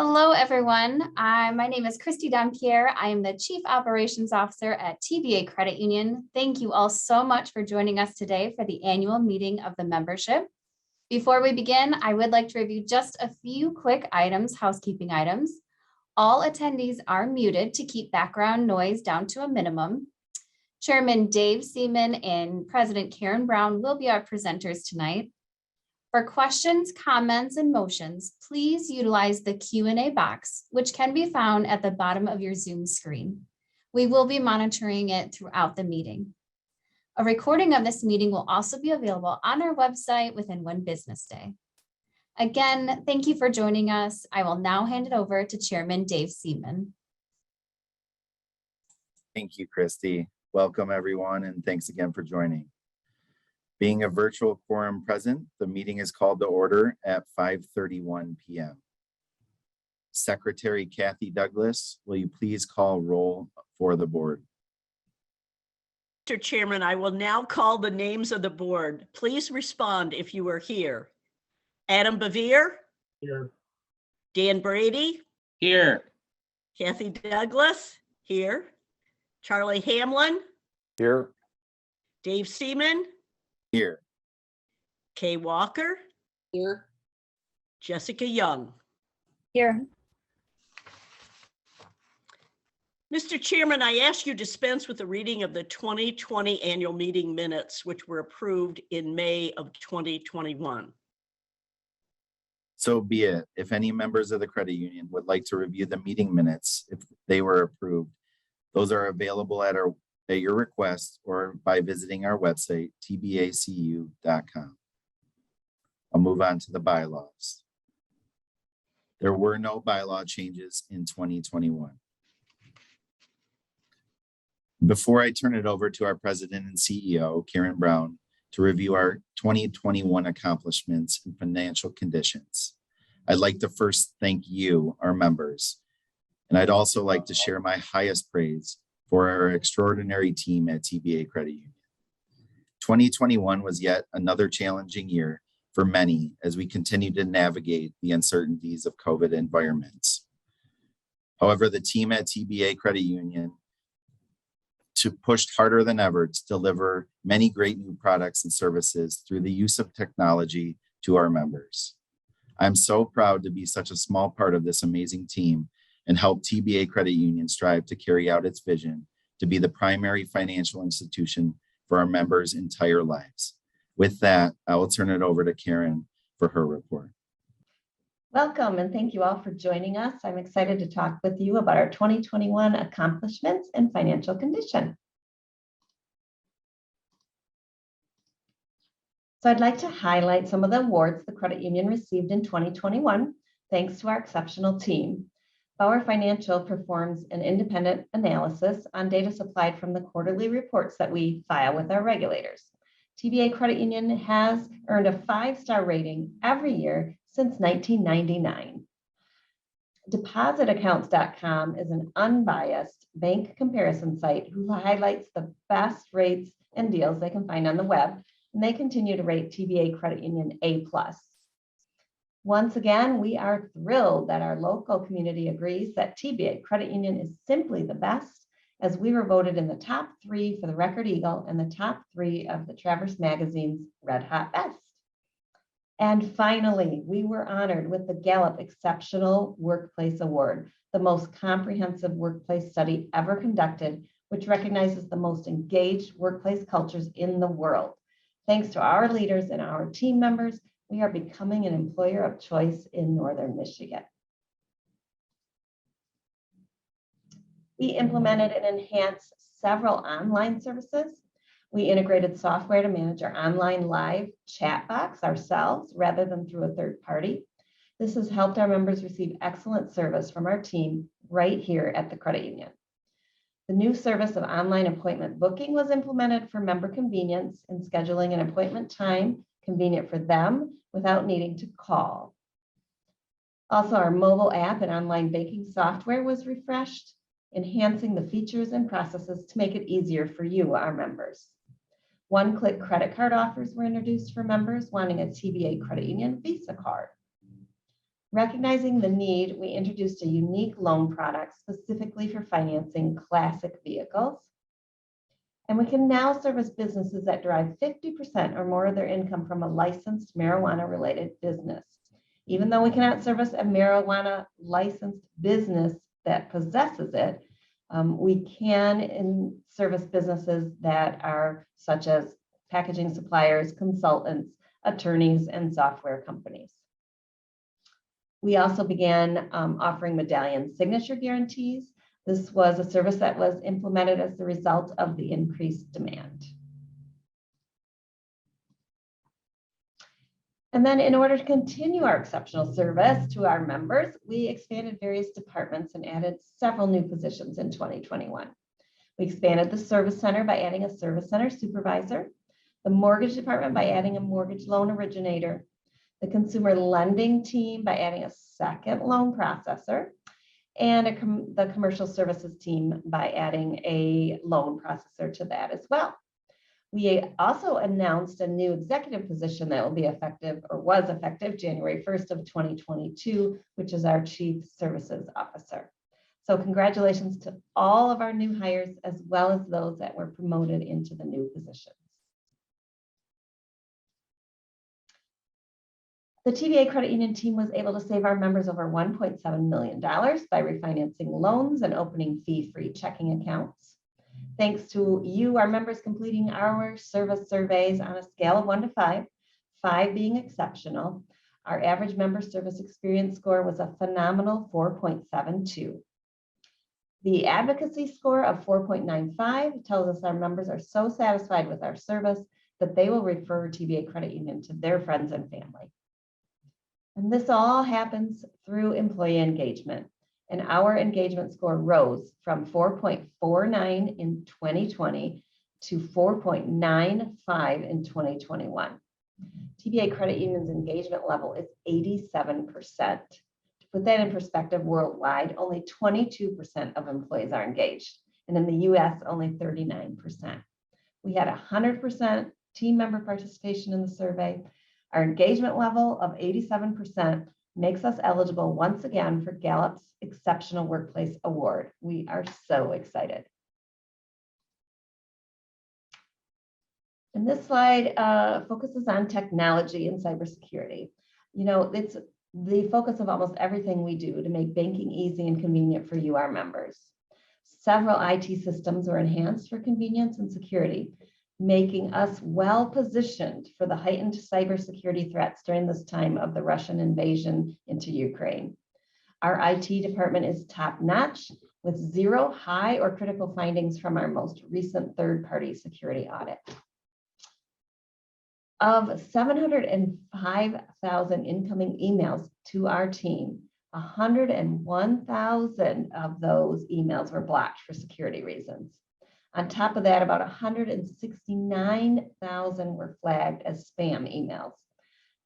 Hello, everyone. My name is Christy Dompierre. I am the Chief Operations Officer at TBA Credit Union. Thank you all so much for joining us today for the annual meeting of the membership. Before we begin, I would like to review just a few quick housekeeping items. All attendees are muted to keep background noise down to a minimum. Chairman Dave Seaman and President Karen Brown will be our presenters tonight. For questions, comments, and motions, please utilize the Q&A box, which can be found at the bottom of your Zoom screen. We will be monitoring it throughout the meeting. A recording of this meeting will also be available on our website within 1 business day. Again, thank you for joining us. I will now hand it over to Chairman Dave Seaman. Thank you, Christy. Welcome, everyone, and thanks again for joining. Being a virtual quorum present, the meeting is called to order at 5:31 p.m. Secretary Kathy Douglas, will you please call roll for the board? Mr. Chairman, I will now call the names of the board. Please respond if you are here. Adam Bevere? Here. Dan Brady? Here. Kathy Douglas? Here. Charlie Hamlin? Here. Dave Seaman? Here. Kay Walker? Here. Jessica Young? Here. Mr. Chairman, I ask you dispense with the reading of the 2020 annual meeting minutes, which were approved in May of 2021. So be it. If any members of the credit union would like to review the meeting minutes, if they were approved, those are available at your request or by visiting our website, tbacu.com. I'll move on to the bylaws. There were no bylaw changes in 2021. Before I turn it over to our President and CEO, Karen Brown, to review our 2021 accomplishments and financial conditions, I'd like to first thank you, our members, and I'd also like to share my highest praise for our extraordinary team at TBA Credit Union. 2021 was yet another challenging year for many as we continue to navigate the uncertainties of COVID environments. However, the team at TBA Credit Union pushed harder than ever to deliver many great new products and services through the use of technology to our members. I'm so proud to be such a small part of this amazing team and help TBA Credit Union strive to carry out its vision to be the primary financial institution for our members' entire lives. With that, I will turn it over to Karen for her report. Welcome, and thank you all for joining us. I'm excited to talk with you about our 2021 accomplishments and financial condition. So I'd like to highlight some of the awards the credit union received in 2021, thanks to our exceptional team. Bauer Financial performs an independent analysis on data supplied from the quarterly reports that we file with our regulators. TBA Credit Union has earned a 5-star rating every year since 1999. DepositAccounts.com is an unbiased bank comparison site who highlights the best rates and deals they can find on the web, and they continue to rate TBA Credit Union A+. Once again, we are thrilled that our local community agrees that TBA Credit Union is simply the best, as we were voted in the top 3 for the Record Eagle and the top 3 of the Traverse Magazine's Red Hot Best. And finally, we were honored with the Gallup Exceptional Workplace Award, the most comprehensive workplace study ever conducted, which recognizes the most engaged workplace cultures in the world. Thanks to our leaders and our team members, we are becoming an employer of choice in Northern Michigan. We implemented and enhanced several online services. We integrated software to manage our online live chat box ourselves rather than through a third party. This has helped our members receive excellent service from our team right here at the credit union. The new service of online appointment booking was implemented for member convenience in scheduling an appointment time convenient for them without needing to call. Also, our mobile app and online banking software was refreshed, enhancing the features and processes to make it easier for you, our members. One-click credit card offers were introduced for members wanting a TBA Credit Union Visa card. Recognizing the need, we introduced a unique loan product specifically for financing classic vehicles. And we can now service businesses that derive 50% or more of their income from a licensed marijuana-related business. Even though we cannot service a marijuana licensed business that possesses it, we can service businesses that are such as packaging suppliers, consultants, attorneys, and software companies. We also began offering medallion signature guarantees. This was a service that was implemented as the result of the increased demand. And then in order to continue our exceptional service to our members, we expanded various departments and added several new positions in 2021. We expanded the service center by adding a service center supervisor, the mortgage department by adding a mortgage loan originator, the consumer lending team by adding a second loan processor, and the commercial services team by adding a loan processor to that as well. We also announced a new executive position that will be effective or was effective January 1st of 2022, which is our Chief Services Officer. So congratulations to all of our new hires, as well as those that were promoted into the new positions. The TVA Credit Union team was able to save our members over $1.7 million by refinancing loans and opening fee-free checking accounts. Thanks to you, our members completing our service surveys on a scale of 1 to 5, 5 being exceptional, our average member service experience score was a phenomenal 4.72. The advocacy score of 4.95 tells us our members are so satisfied with our service that they will refer TVA Credit Union to their friends and family. And this all happens through employee engagement. And our engagement score rose from 4.49 in 2020 to 4.95 in 2021. TVA Credit Union's engagement level is 87%. To put that in perspective, worldwide, only 22% of employees are engaged. And in the US, only 39%. We had 100% team member participation in the survey. Our engagement level of 87% makes us eligible once again for Gallup's Exceptional Workplace Award. We are so excited. And this slide focuses on technology and cybersecurity. You know, it's the focus of almost everything we do to make banking easy and convenient for you, our members. Several IT systems were enhanced for convenience and security, making us well positioned for the heightened cybersecurity threats during this time of the Russian invasion into Ukraine. Our IT department is top-notch with 0 high or critical findings from our most recent third-party security audit. Of 705,000 incoming emails to our team, 101,000 of those emails were blocked for security reasons. On top of that, about 169,000 were flagged as spam emails.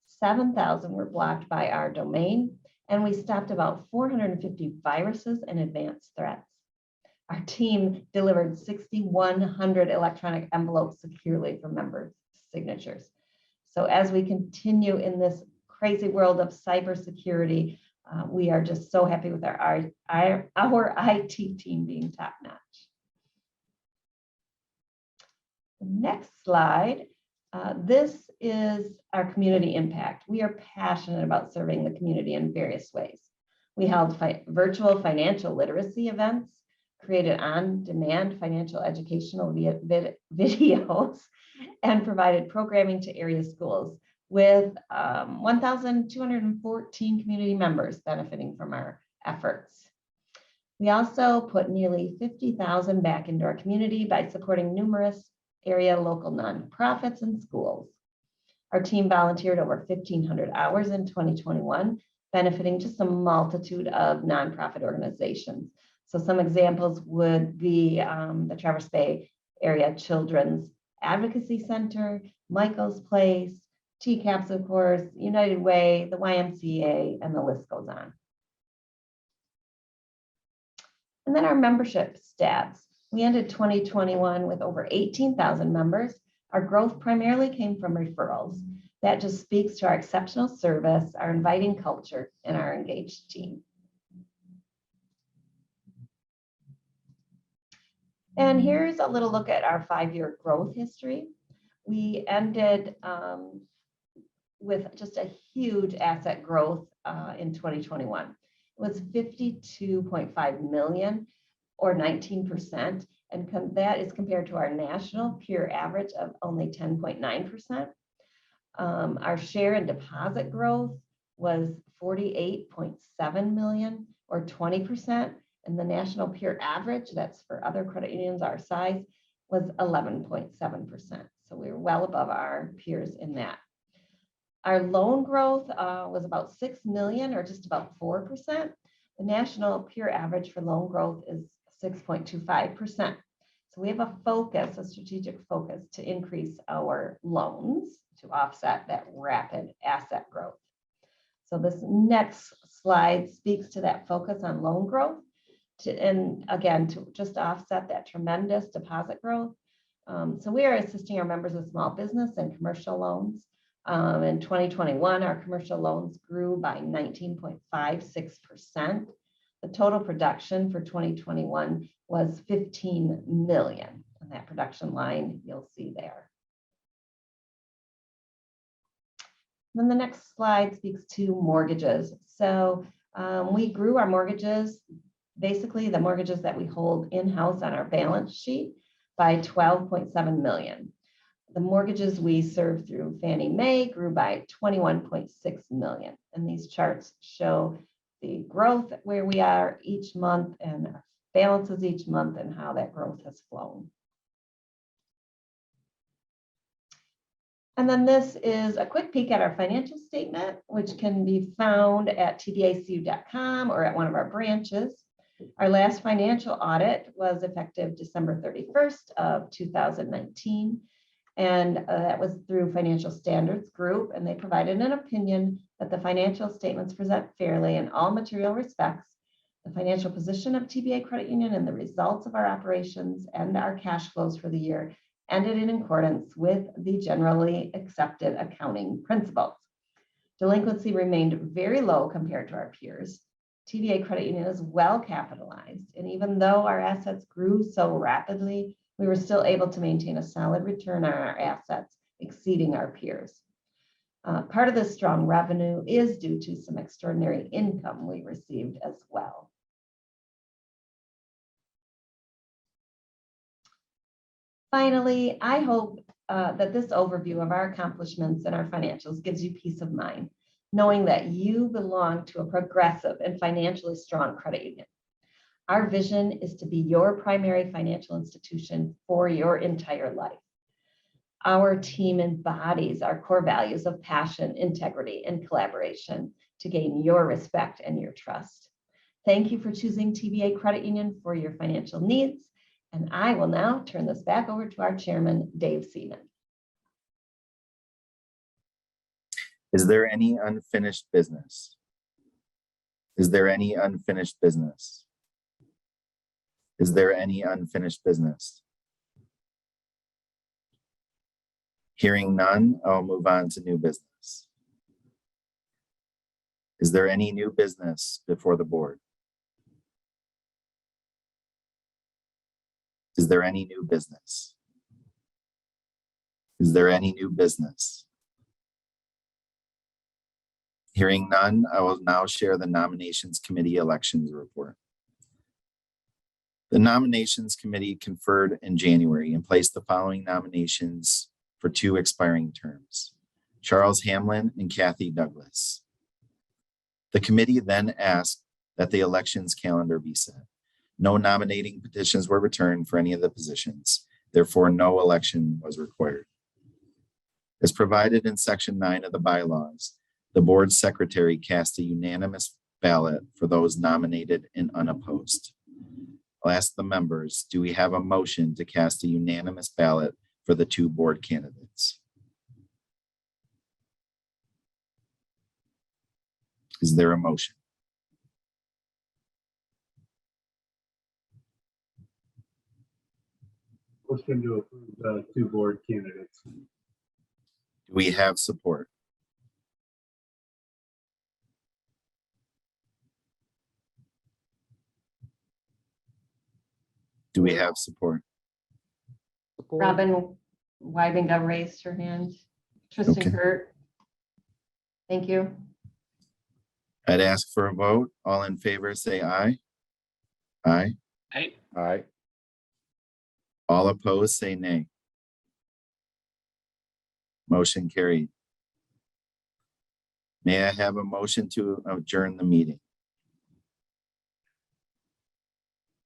7,000 were blocked by our domain, and we stopped about 450 viruses and advanced threats. Our team delivered 6,100 electronic envelopes securely for member signatures. So as we continue in this crazy world of cybersecurity, we are just so happy with our IT team being top-notch. Next slide. This is our community impact. We are passionate about serving the community in various ways. We held virtual financial literacy events, created on-demand financial educational videos, and provided programming to area schools with 1,214 community members benefiting from our efforts. We also put nearly 50,000 back into our community by supporting numerous area local nonprofits and schools. Our team volunteered over 1,500 hours in 2021, benefiting just a multitude of nonprofit organizations. So some examples would be the Traverse Bay Area Children's Advocacy Center, Michael's Place, TCAPS, of course, United Way, the YMCA, and the list goes on. And then our membership stats. We ended 2021 with over 18,000 members. Our growth primarily came from referrals. That just speaks to our exceptional service, our inviting culture, and our engaged team. And here's a little look at our 5-year growth history. We ended with just a huge asset growth in 2021. It was 52.5 million or 19%. And that is compared to our national peer average of only 10.9%. Our share in deposit growth was 48.7 million or 20%. And the national peer average, that's for other credit unions our size, was 11.7%. So we were well above our peers in that. Our loan growth was about 6 million or just about 4%. The national peer average for loan growth is 6.25%. So we have a focus, a strategic focus to increase our loans to offset that rapid asset growth. So this next slide speaks to that focus on loan growth. And again, to just offset that tremendous deposit growth. So we are assisting our members with small business and commercial loans. In 2021, our commercial loans grew by 19.56%. The total production for 2021 was 15 million. And that production line you'll see there. Then the next slide speaks to mortgages. So we grew our mortgages, basically the mortgages that we hold in-house on our balance sheet, by 12.7 million. The mortgages we serve through Fannie Mae grew by 21.6 million. And these charts show the growth where we are each month and our balances each month and how that growth has flown. And then this is a quick peek at our financial statement, which can be found at tbacu.com or at one of our branches. Our last financial audit was effective December 31st of 2019. And that was through Financial Standards Group, and they provided an opinion that the financial statements present fairly in all material respects, the financial position of TBA Credit Union and the results of our operations and our cash flows for the year ended in accordance with the generally accepted accounting principles. Delinquency remained very low compared to our peers. TBA Credit Union is well capitalized, and even though our assets grew so rapidly, we were still able to maintain a solid return on our assets, exceeding our peers. Part of this strong revenue is due to some extraordinary income we received as well. Finally, I hope that this overview of our accomplishments and our financials gives you peace of mind, knowing that you belong to a progressive and financially strong credit union. Our vision is to be your primary financial institution for your entire life. Our team embodies our core values of passion, integrity, and collaboration to gain your respect and your trust. Thank you for choosing TBA Credit Union for your financial needs. And I will now turn this back over to our chairman, Dave Seaman. Is there any unfinished business? Is there any unfinished business? Is there any unfinished business? Hearing none, I'll move on to new business. Is there any new business before the board? Is there any new business? Is there any new business? Hearing none, I will now share the Nominations Committee elections report. The Nominations Committee conferred in January and placed the following nominations for 2 expiring terms: Charles Hamlin and Kathy Douglas. The committee then asked that the elections calendar be set. No nominating petitions were returned for any of the positions. Therefore, no election was required. As provided in Section 9 of the bylaws, the board secretary cast a unanimous ballot for those nominated and unopposed. I'll ask the members, do we have a motion to cast a unanimous ballot for the 2 board candidates? Is there a motion? Motion to approve the 2 board candidates. Do Do we have support? Do we have support? Robin Weibenga raised her hand. Tristan Okay. Kurt. Thank you. I'd ask for a vote. All in favor, say aye. Aye. Aye. All opposed, say nay. Motion carried. May I have a motion to adjourn the meeting?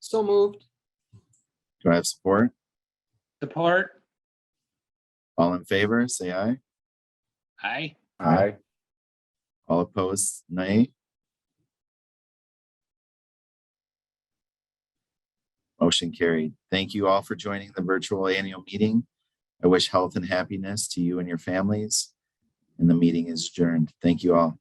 So moved. Do I have support? Support. All in favor, say aye. Aye. Aye. All opposed, nay. Motion carried. Thank you all for joining the virtual annual meeting. I wish health and happiness to you and your families. And the meeting is adjourned. Thank you all.